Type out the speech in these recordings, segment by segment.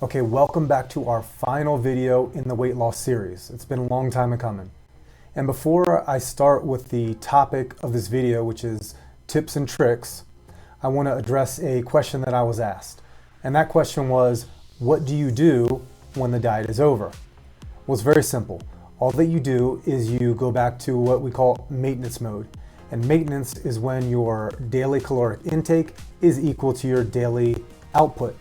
Okay, welcome back to our final video in the weight loss series. It's been a long time coming. And before I start with the topic of this video, which is tips and tricks, I want to address a question that I was asked. And that question was, what do you do when the diet is over? Well, it's very simple. All that you do is you go back to what we call maintenance mode. And maintenance is when your daily caloric intake is equal to your daily output.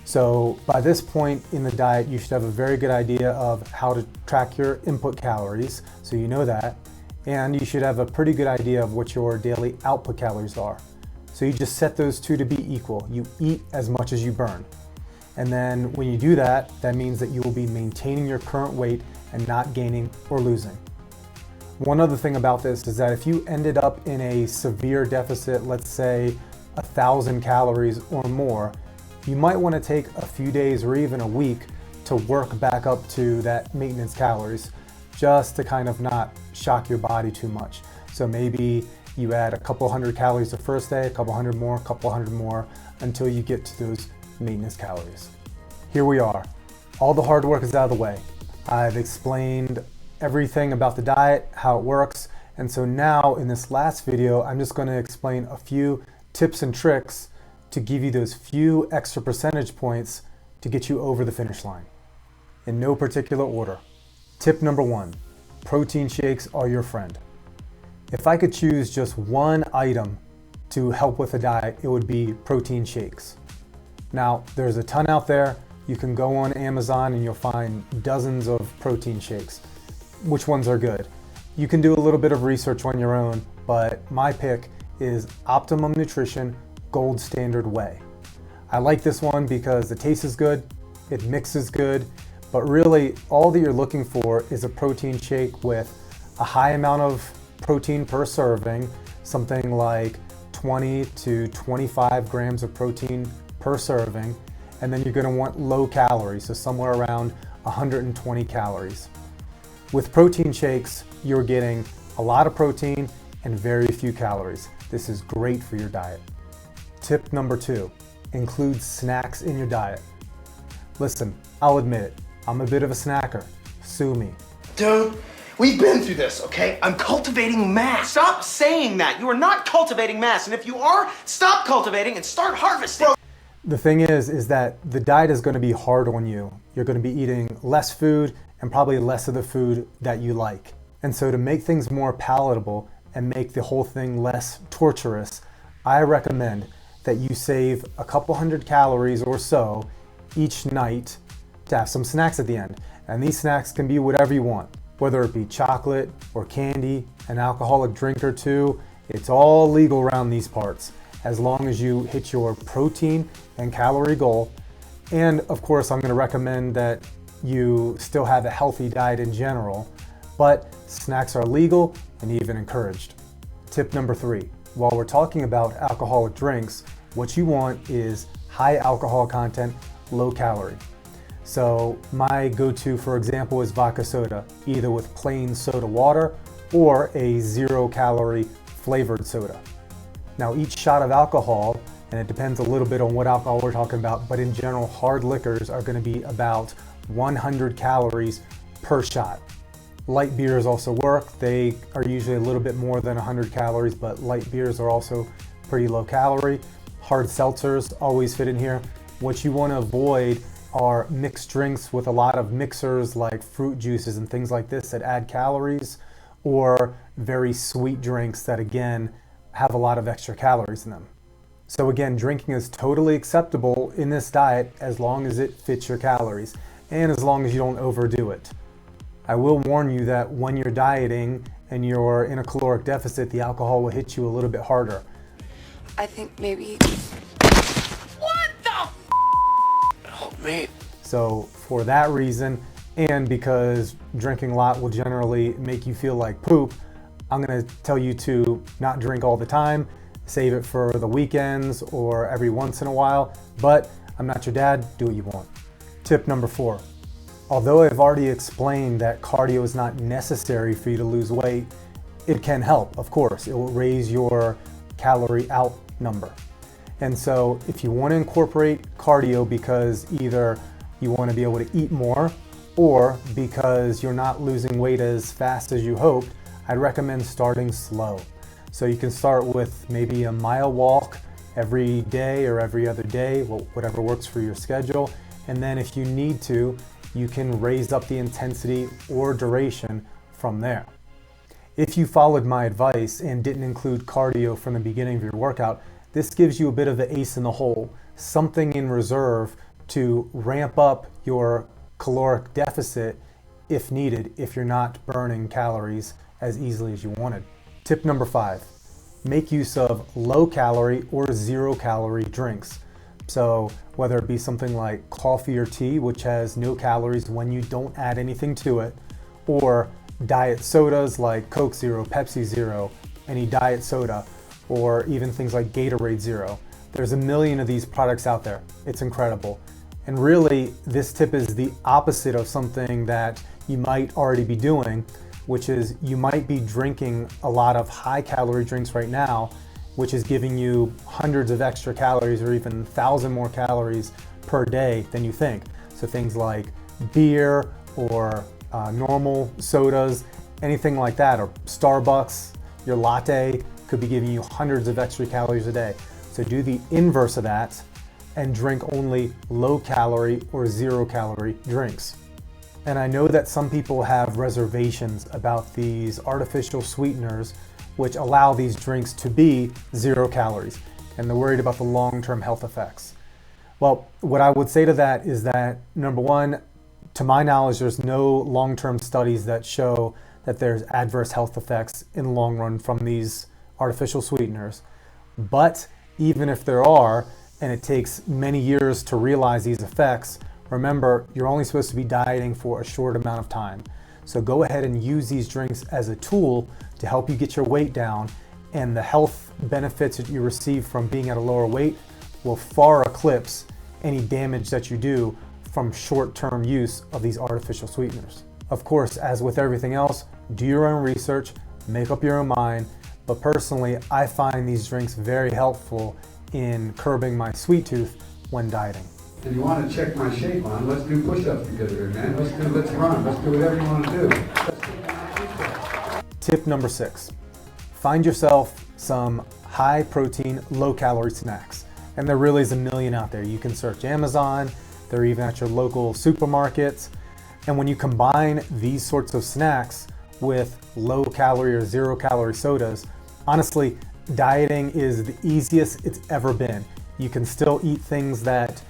So by this point in the diet, you should have a very good idea of how to track your input calories, so you know that, and you should have a pretty good idea of what your daily output calories are. So you just set those two to be equal. You eat as much as you burn. And then when you do that, that means that you will be maintaining your current weight and not gaining or losing. One other thing about this is that if you ended up in a severe deficit, let's say 1,000 calories or more, you might want to take a few days or even a week to work back up to that maintenance calories, just to kind of not shock your body too much. So maybe you add a couple hundred calories the first day, a couple hundred more, until you get to those maintenance calories. Here we are. All the hard work is out of the way. I've explained everything about the diet, how it works, and so now in this last video, I'm just going to explain a few tips and tricks to give you those few extra percentage points to get you over the finish line. In no particular order. Tip number 1, protein shakes are your friend. If I could choose just one item to help with a diet, it would be protein shakes. Now, there's a ton out there. You can go on Amazon and you'll find dozens of protein shakes. Which ones are good? You can do a little bit of research on your own, but my pick is Optimum Nutrition Gold Standard Whey. I like this one because the taste is good, it mixes good, but really all that you're looking for is a protein shake with a high amount of protein per serving, something like 20 to 25 grams of protein per serving, and then you're going to want low calories, so somewhere around 120 calories. With protein shakes, you're getting a lot of protein and very few calories. This is great for your diet. Tip number 2, include snacks in your diet. Listen, I'll admit it, I'm a bit of a snacker. Sue me. Dude, we've been through this, okay? I'm cultivating mass. Stop saying that. You are not cultivating mass. And if you are, stop cultivating and start harvesting. The thing is that the diet is going to be hard on you. You're going to be eating less food and probably less of the food that you like. And so to make things more palatable and make the whole thing less torturous, I recommend that you save a couple hundred calories or so each night to have some snacks at the end. And these snacks can be whatever you want, whether it be chocolate or candy, an alcoholic drink or two. It's all legal around these parts, as long as you hit your protein and calorie goal. And of course, I'm going to recommend that you still have a healthy diet in general, but snacks are legal and even encouraged. Tip number 3. While we're talking about alcoholic drinks, what you want is high alcohol content, low calorie. So my go-to, for example, is vodka soda, either with plain soda water or a 0 calorie flavored soda. Now each shot of alcohol, and it depends a little bit on what alcohol we're talking about, but in general, hard liquors are going to be about 100 calories per shot. Light beers also work. They are usually a little bit more than 100 calories, but light beers are also pretty low calorie. Hard seltzers always fit in here. What you want to avoid are mixed drinks with a lot of mixers like fruit juices and things like this that add calories, or very sweet drinks that again have a lot of extra calories in them. So again, drinking is totally acceptable in this diet as long as it fits your calories and as long as you don't overdo it. I will warn you that when you're dieting and you're in a caloric deficit, the alcohol will hit you a little bit harder. I think maybe... What the Help me. So for that reason, and because drinking a lot will generally make you feel like poop, I'm going to tell you to not drink all the time, save it for the weekends or every once in a while, but I'm not your dad, do what you want. Tip number 4. Although I've already explained that cardio is not necessary for you to lose weight, it can help, of course. It will raise your calorie out number. And so if you want to incorporate cardio because either you want to be able to eat more or because you're not losing weight as fast as you hoped, I'd recommend starting slow. So you can start with maybe a mile walk every day or every other day, whatever works for your schedule. And then if you need to, you can raise up the intensity or duration from there. If you followed my advice and didn't include cardio from the beginning of your workout, this gives you a bit of the ace in the hole, something in reserve to ramp up your caloric deficit if needed, if you're not burning calories as easily as you wanted. Tip number 5, make use of low calorie or 0 calorie drinks. So whether it be something like coffee or tea, which has no calories when you don't add anything to it, or diet sodas like Coke Zero, Pepsi Zero, any diet soda, or even things like Gatorade Zero. There's a million of these products out there. It's incredible. And really, this tip is the opposite of something that you might already be doing, which is you might be drinking a lot of high calorie drinks right now, which is giving you hundreds of extra calories or even 1,000 more calories per day than you think. So things like beer or normal sodas, anything like that, or Starbucks, your latte could be giving you hundreds of extra calories a day. So do the inverse of that and drink only low calorie or 0 calorie drinks. And I know that some people have reservations about these artificial sweeteners which allow these drinks to be 0 calories, and they're worried about the long-term health effects. Well, what I would say to that is that, number one, to my knowledge, there's no long-term studies that show that there's adverse health effects in the long run from these artificial sweeteners. But even if there are, and it takes many years to realize these effects, remember, you're only supposed to be dieting for a short amount of time. So go ahead and use these drinks as a tool to help you get your weight down, and the health benefits that you receive from being at a lower weight will far eclipse any damage that you do from short-term use of these artificial sweeteners. Of course, as with everything else, do your own research, make up your own mind, but personally, I find these drinks very helpful in curbing my sweet tooth when dieting. And you want to check my shape on, let's do push-ups together here, man. Let's run, let's do whatever you want to do. Tip number 6, find yourself some high protein, low calorie snacks. And there really is a million out there. You can search Amazon, they're even at your local supermarkets. And when you combine these sorts of snacks with low calorie or 0 calorie sodas, honestly, dieting is the easiest it's ever been. You can still eat things that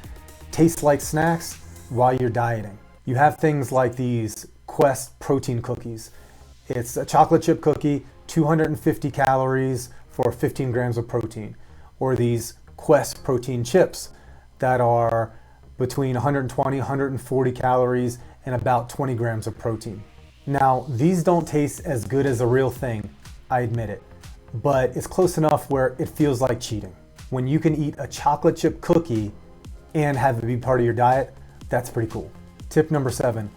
taste like snacks while you're dieting. You have things like these Quest protein cookies. It's a chocolate chip cookie, 250 calories for 15 grams of protein. Or these Quest protein chips that are between 120, 140 calories and about 20 grams of protein. Now, these don't taste as good as a real thing, I admit it, but it's close enough where it feels like cheating. When you can eat a chocolate chip cookie and have it be part of your diet, that's pretty cool. Tip number 7,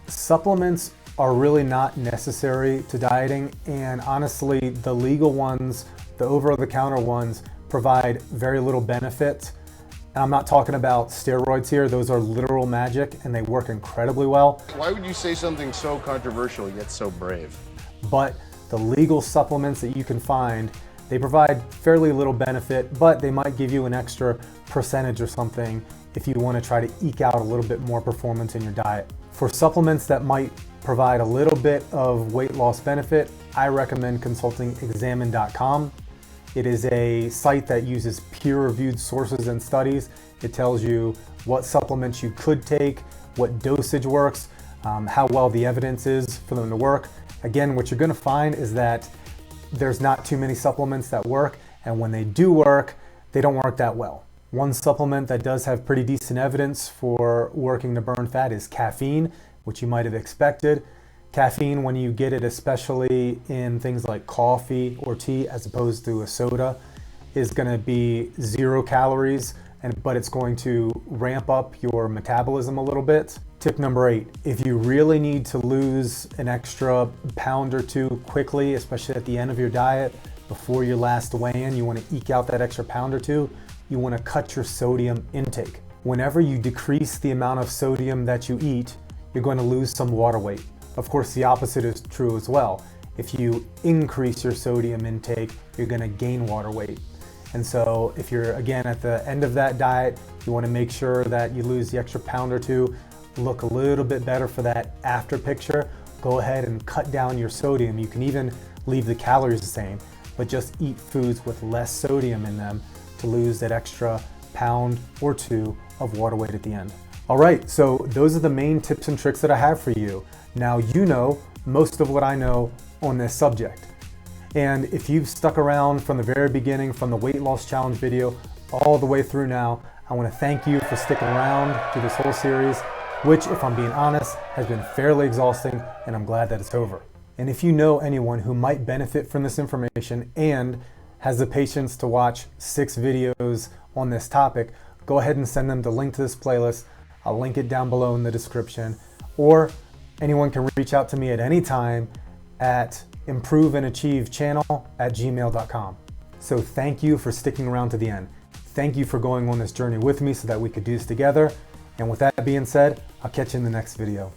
supplements are really not necessary to dieting, and honestly, the legal ones, the over-the-counter ones, provide very little benefit. And I'm not talking about steroids here, those are literal magic and they work incredibly well. Why would you say something so controversial yet so brave? But the legal supplements that you can find, they provide fairly little benefit, but they might give you an extra percentage or something if you want to try to eke out a little bit more performance in your diet. For supplements that might provide a little bit of weight loss benefit, I recommend consulting examine.com. It is a site that uses peer-reviewed sources and studies. It tells you what supplements you could take, what dosage works, how well the evidence is for them to work. Again, what you're gonna find is that there's not too many supplements that work, and when they do work, they don't work that well. One supplement that does have pretty decent evidence for working to burn fat is caffeine, which you might have expected. Caffeine, when you get it, especially in things like coffee or tea as opposed to a soda, is going to be 0 calories, but it's going to ramp up your metabolism a little bit. Tip number 8, if you really need to lose an extra pound or 2 quickly, especially at the end of your diet, before your last weigh-in, you want to eke out that extra pound or 2, you want to cut your sodium intake. Whenever you decrease the amount of sodium that you eat, you're going to lose some water weight. Of course, the opposite is true as well. If you increase your sodium intake, you're going to gain water weight. And so if you're, again, at the end of that diet, you want to make sure that you lose the extra pound or two, look a little bit better for that after picture. Go ahead and cut down your sodium. You can even leave the calories the same, but just eat foods with less sodium in them to lose that extra pound or two of water weight at the end. All right, so those are the main tips and tricks that I have for you. Now you know most of what I know on this subject. And if you've stuck around from the very beginning, from the weight loss challenge video all the way through now, I want to thank you for sticking around through this whole series, which, if I'm being honest, has been fairly exhausting, and I'm glad that it's over. And if you know anyone who might benefit from this information and has the patience to watch 6 videos on this topic, go ahead and send them the link to this playlist. I'll link it down below in the description. Or anyone can reach out to me at any time at improveandachievechannel@gmail.com. So thank you for sticking around to the end. Thank you for going on this journey with me so that we could do this together. And with that being said, I'll catch you in the next video.